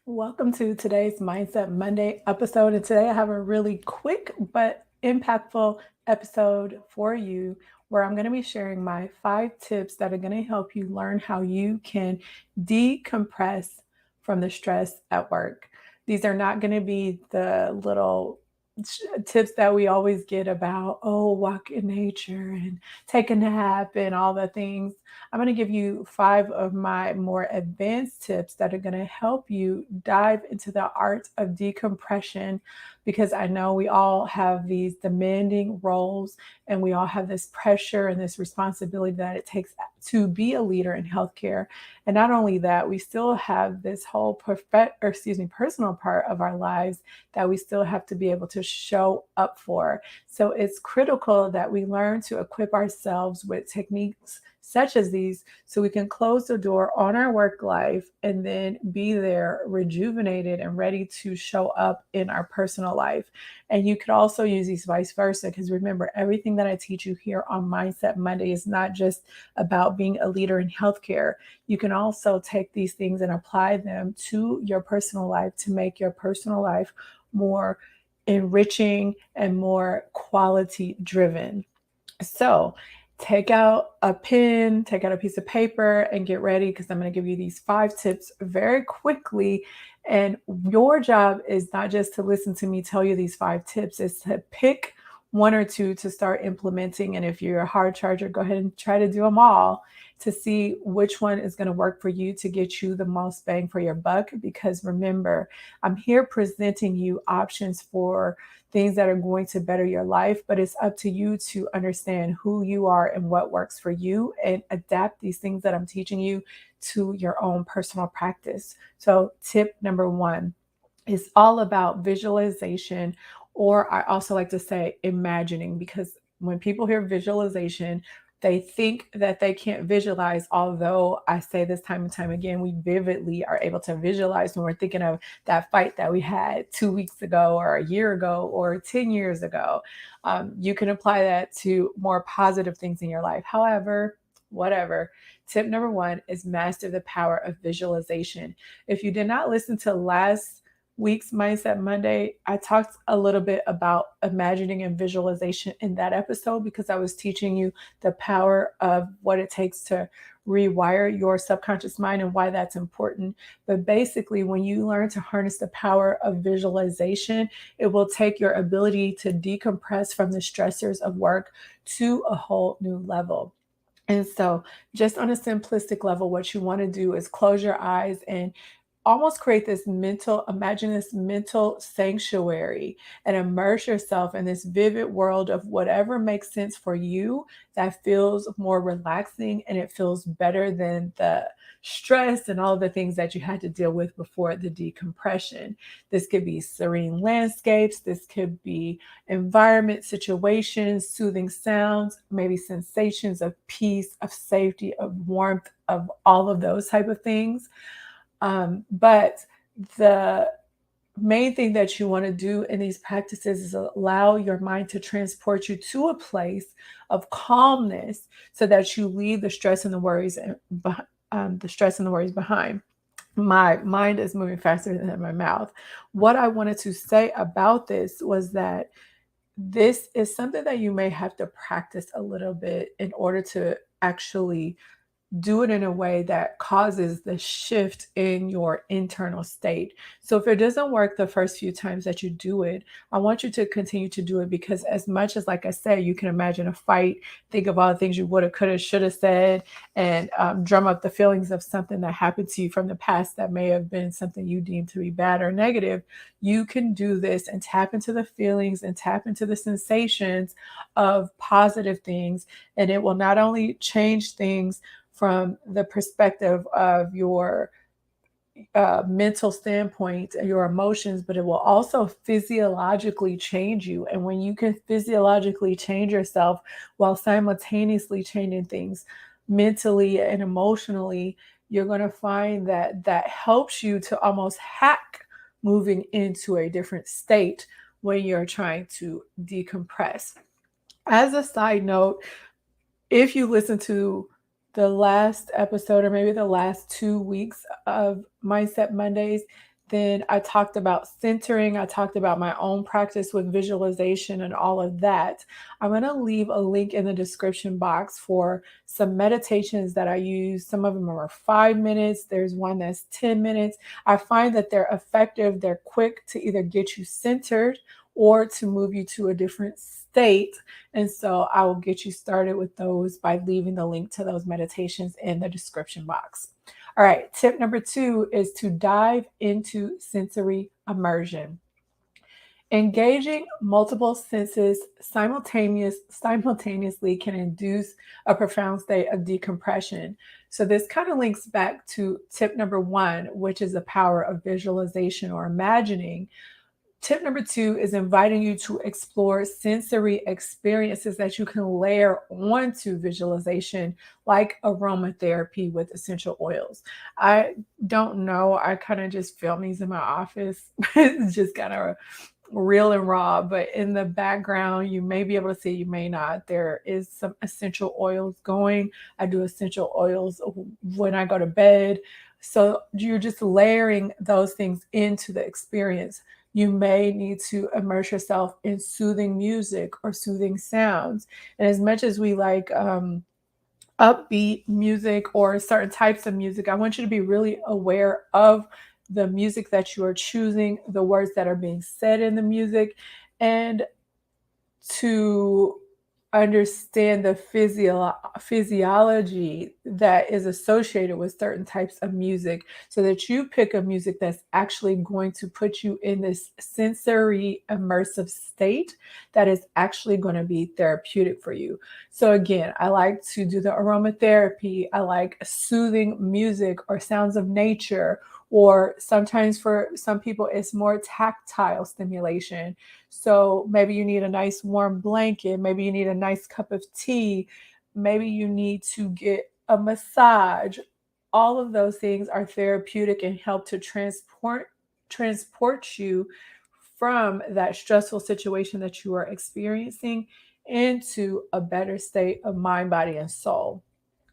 Welcome to today's Mindset Monday episode. And today I have a really quick but impactful episode for you where I'm going to be sharing my 5 tips that are going to help you learn how you can decompress from the stress at work. These are not going to be the little tips that we always get about, oh, walk in nature and take a nap and all the things. I'm going to give you 5 of my more advanced tips that are going to help you dive into the art of decompression because I know we all have these demanding roles and we all have this pressure and this responsibility that it takes to be a leader in healthcare. And not only that, we still have this whole personal part of our lives that we still have to be able to show up for. So it's critical that we learn to equip ourselves with techniques such as these so we can close the door on our work life and then be there rejuvenated and ready to show up in our personal life. And you could also use these vice versa because remember, everything that I teach you here on Mindset Monday is not just about being a leader in healthcare. You can also take these things and apply them to your personal life to make your personal life more enriching and more quality driven. So, take out a pen, take out a piece of paper, and get ready because I'm going to give you these 5 tips very quickly. And your job is not just to listen to me tell you these 5 tips, it's to pick one or two to start implementing. And if you're a hard charger, go ahead and try to do them all to see which one is going to work for you to get you the most bang for your buck. Because remember, I'm here presenting you options for things that are going to better your life, but it's up to you to understand who you are and what works for you and adapt these things that I'm teaching you to your own personal practice. So, tip number 1 is all about visualization, or I also like to say imagining, because when people hear visualization, they think that they can't visualize. Although I say this time and time again, we vividly are able to visualize when we're thinking of that fight that we had 2 weeks ago, or a year ago, or 10 years ago. You can apply that to more positive things in your life. However, whatever. Tip number 1 is master the power of visualization. If you did not listen to last week's Mindset Monday, I talked a little bit about imagining and visualization in that episode because I was teaching you the power of what it takes to rewire your subconscious mind and why that's important. But basically, when you learn to harness the power of visualization, it will take your ability to decompress from the stressors of work to a whole new level. And so, just on a simplistic level, what you want to do is close your eyes and almost create this imagine this mental sanctuary and immerse yourself in this vivid world of whatever makes sense for you that feels more relaxing and it feels better than the stress and all the things that you had to deal with before the decompression. This could be serene landscapes, this could be environment, situations, soothing sounds, maybe sensations of peace, of safety, of warmth, of all of those type of things. But the main thing that you want to do in these practices is allow your mind to transport you to a place of calmness so that you leave the stress and the worries and the stress and the worries behind. My mind is moving faster than my mouth. What I wanted to say about this was that this is something that you may have to practice a little bit in order to actually do it in a way that causes the shift in your internal state. So if it doesn't work the first few times that you do it, I want you to continue to do it because as much as, like I said, you can imagine a fight, think of all the things you would have, could have, should have said, and drum up the feelings of something that happened to you from the past that may have been something you deemed to be bad or negative. You can do this and tap into the feelings and tap into the sensations of positive things. And it will not only change things from the perspective of your mental standpoint, your emotions, but it will also physiologically change you. And when you can physiologically change yourself while simultaneously changing things mentally and emotionally, you're going to find that that helps you to almost hack moving into a different state when you're trying to decompress. As a side note, if you listen to the last episode or maybe the last 2 weeks of Mindset Mondays, Then I talked about centering. I talked about my own practice with visualization and all of that. I'm going to leave a link in the description box for some meditations that I use. Some of them are 5 minutes, there's one that's 10 minutes. I find that they're effective, they're quick to either get you centered or to move you to a different state. And so I will get you started with those by leaving the link to those meditations in the description box. All right, tip number 2 is to dive into sensory immersion. Engaging multiple senses simultaneously can induce a profound state of decompression. So this kind of links back to tip number 1, which is the power of visualization or imagining. Tip number 2 is inviting you to explore sensory experiences that you can layer onto visualization, like aromatherapy with essential oils. I don't know. I kind of just film these in my office. It's just kind of real and raw, but in the background, you may be able to see, you may not. There is some essential oils going. I do essential oils when I go to bed. So you're just layering those things into the experience. You may need to immerse yourself in soothing music or soothing sounds. And as much as we like upbeat music or certain types of music, I want you to be really aware of the music that you are choosing, the words that are being said in the music, and to understand the physiology that is associated with certain types of music so that you pick a music that's actually going to put you in this sensory immersive state that is actually going to be therapeutic for you. So again, I like to do the aromatherapy. I like soothing music or sounds of nature, or sometimes for some people it's more tactile stimulation. So maybe you need a nice warm blanket, maybe you need a nice cup of tea, maybe you need to get a massage. All of those things are therapeutic and help to transport you from that stressful situation that you are experiencing into a better state of mind, body, and soul.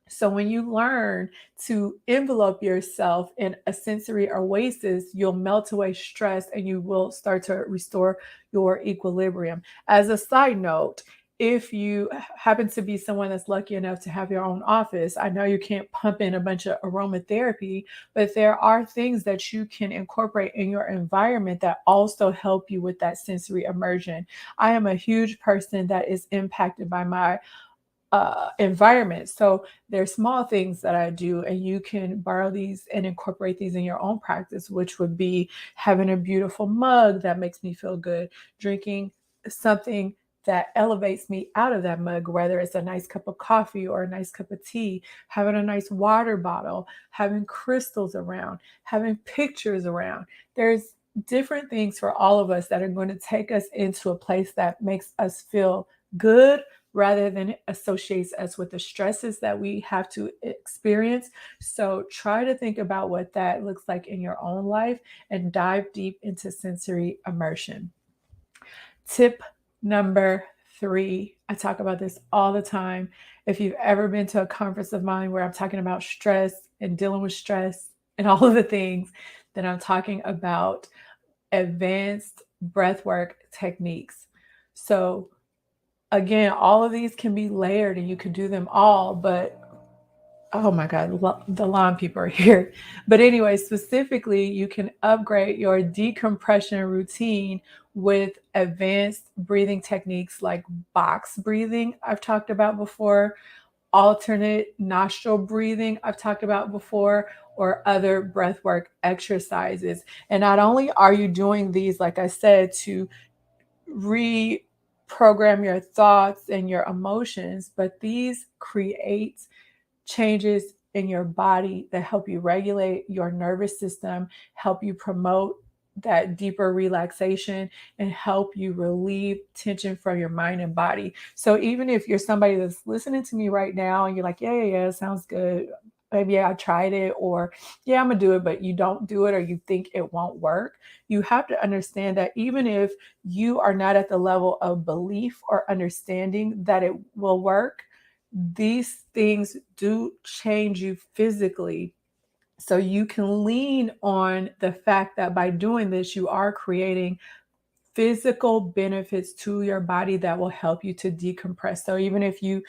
So when you learn to envelope yourself in a sensory oasis, you'll melt away stress and you will start to restore your equilibrium. As a side note, if you happen to be someone that's lucky enough to have your own office, I know you can't pump in a bunch of aromatherapy, but there are things that you can incorporate in your environment that also help you with that sensory immersion. I am a huge person that is impacted by my environment. So there's small things that I do, and you can borrow these and incorporate these in your own practice, which would be having a beautiful mug that makes me feel good, drinking something that elevates me out of that mug, whether it's a nice cup of coffee or a nice cup of tea, having a nice water bottle, having crystals around, having pictures around. There's different things for all of us that are going to take us into a place that makes us feel good rather than associates us with the stresses that we have to experience. So try to think about what that looks like in your own life and dive deep into sensory immersion. Tip number 3, I talk about this all the time. If you've ever been to a conference of mine where I'm talking about stress and dealing with stress and all of the things, then I'm talking about advanced breathwork techniques. So again, all of these can be layered and you can do them all, but oh my God, the lawn people are here. But anyway, specifically, you can upgrade your decompression routine with advanced breathing techniques like box breathing, I've talked about before, alternate nostril breathing, I've talked about before, or other breathwork exercises. And not only are you doing these, like I said, to reprogram your thoughts and your emotions, but these create changes in your body that help you regulate your nervous system, help you promote that deeper relaxation, and help you relieve tension from your mind and body. So even if you're somebody that's listening to me right now and you're like, yeah, yeah, yeah, sounds good. Maybe I tried it, or yeah, I'm gonna do it, but you don't do it or you think it won't work. You have to understand that even if you are not at the level of belief or understanding that it will work, these things do change you physically. So you can lean on the fact that by doing this, you are creating physical benefits to your body that will help you to decompress. So even if you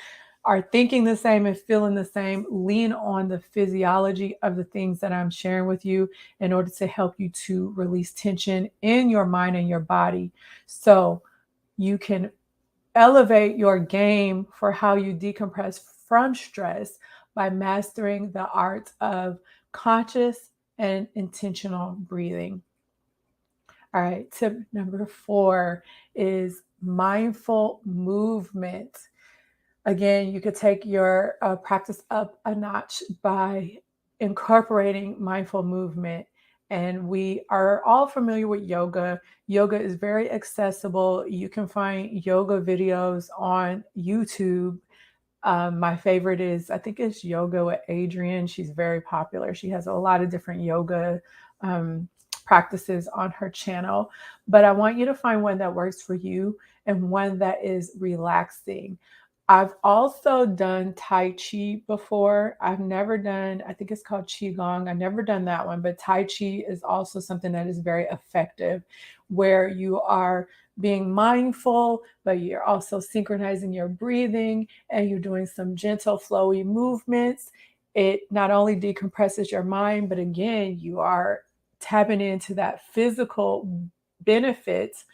are thinking the same and feeling the same, lean on the physiology of the things that I'm sharing with you in order to help you to release tension in your mind and your body. So you can elevate your game for how you decompress from stress by mastering the art of conscious and intentional breathing. All right, tip number 4 is mindful movement. Again, you could take your practice up a notch by incorporating mindful movement. And we are all familiar with yoga. Yoga is very accessible. You can find yoga videos on YouTube. My favorite is, I think it's Yoga with Adrienne. She's very popular. She has a lot of different yoga um, practices on her channel. But I want you to find one that works for you and one that is relaxing. I've also done Tai Chi before. I've never done, I think it's called Qigong. I've never done that one, but Tai Chi is also something that is very effective where you are being mindful, but you're also synchronizing your breathing and you're doing some gentle, flowy movements. It not only decompresses your mind, but again, you are tapping into that physical benefits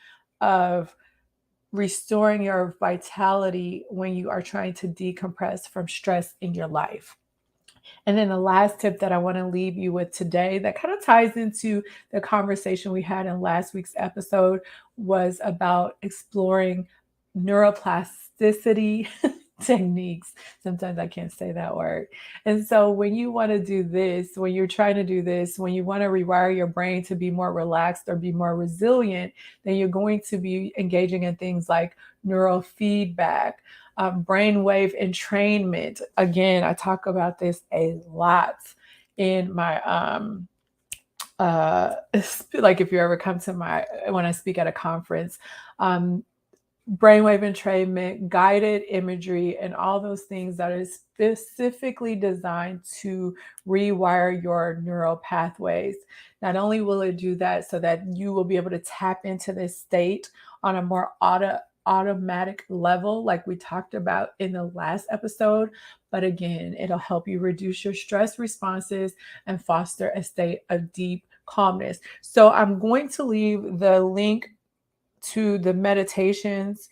of restoring your vitality when you are trying to decompress from stress in your life. And then the last tip that I want to leave you with today that kind of ties into the conversation we had in last week's episode was about exploring neuroplasticity techniques. Sometimes I can't say that word. And so when you want to do this, when you're trying to do this, when you want to rewire your brain to be more relaxed or be more resilient, then you're going to be engaging in things like neurofeedback, brainwave entrainment. Again, I talk about this a lot in my like if you ever come to my when I speak at a conference, um, brainwave entrainment, guided imagery, and all those things that are specifically designed to rewire your neural pathways. Not only will it do that so that you will be able to tap into this state on a more automatic level, like we talked about in the last episode, but again, it'll help you reduce your stress responses and foster a state of deep calmness. So I'm going to leave the link to the meditations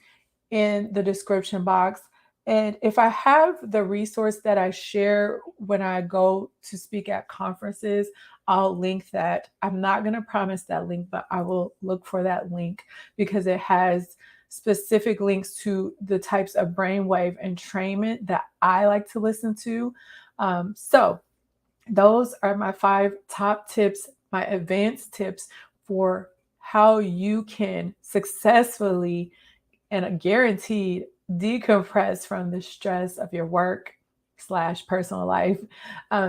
in the description box. And if I have the resource that I share when I go to speak at conferences, I'll link that. I'm not going to promise that link, but I will look for that link because it has specific links to the types of brainwave entrainment that I like to listen to. So those are my 5 top tips, my advanced tips for how you can successfully and a guaranteed decompress from the stress of your work slash personal life.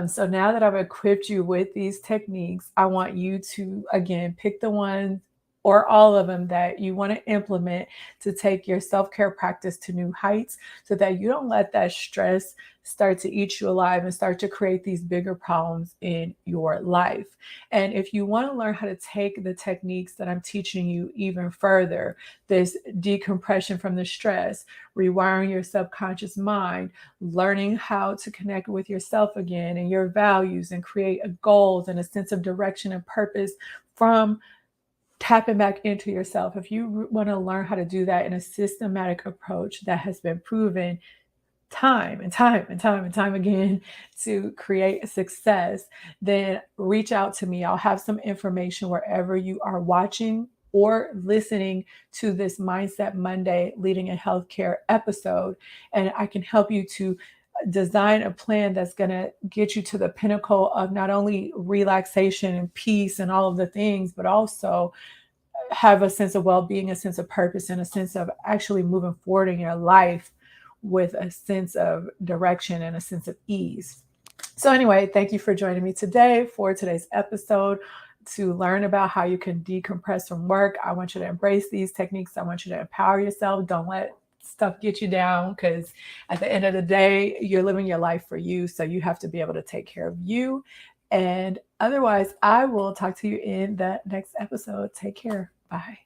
So now that I've equipped you with these techniques, I want you to again pick the ones or all of them that you want to implement to take your self-care practice to new heights so that you don't let that stress start to eat you alive and start to create these bigger problems in your life. And if you want to learn how to take the techniques that I'm teaching you even further, this decompression from the stress, rewiring your subconscious mind, learning how to connect with yourself again and your values and create goals and a sense of direction and purpose from tapping back into yourself. If you want to learn how to do that in a systematic approach that has been proven time and time and time and time again to create success, then reach out to me. I'll have some information wherever you are watching or listening to this Mindset Monday Leading in Healthcare episode. And I can help you to design a plan that's going to get you to the pinnacle of not only relaxation and peace and all of the things, but also have a sense of well-being, a sense of purpose, and a sense of actually moving forward in your life with a sense of direction and a sense of ease. So anyway, thank you for joining me today for today's episode to learn about how you can decompress from work. I want you to embrace these techniques. I want you to empower yourself. Don't let stuff get you down because at the end of the day, you're living your life for you. So you have to be able to take care of you And otherwise, I will talk to you in the next episode. Take care. Bye.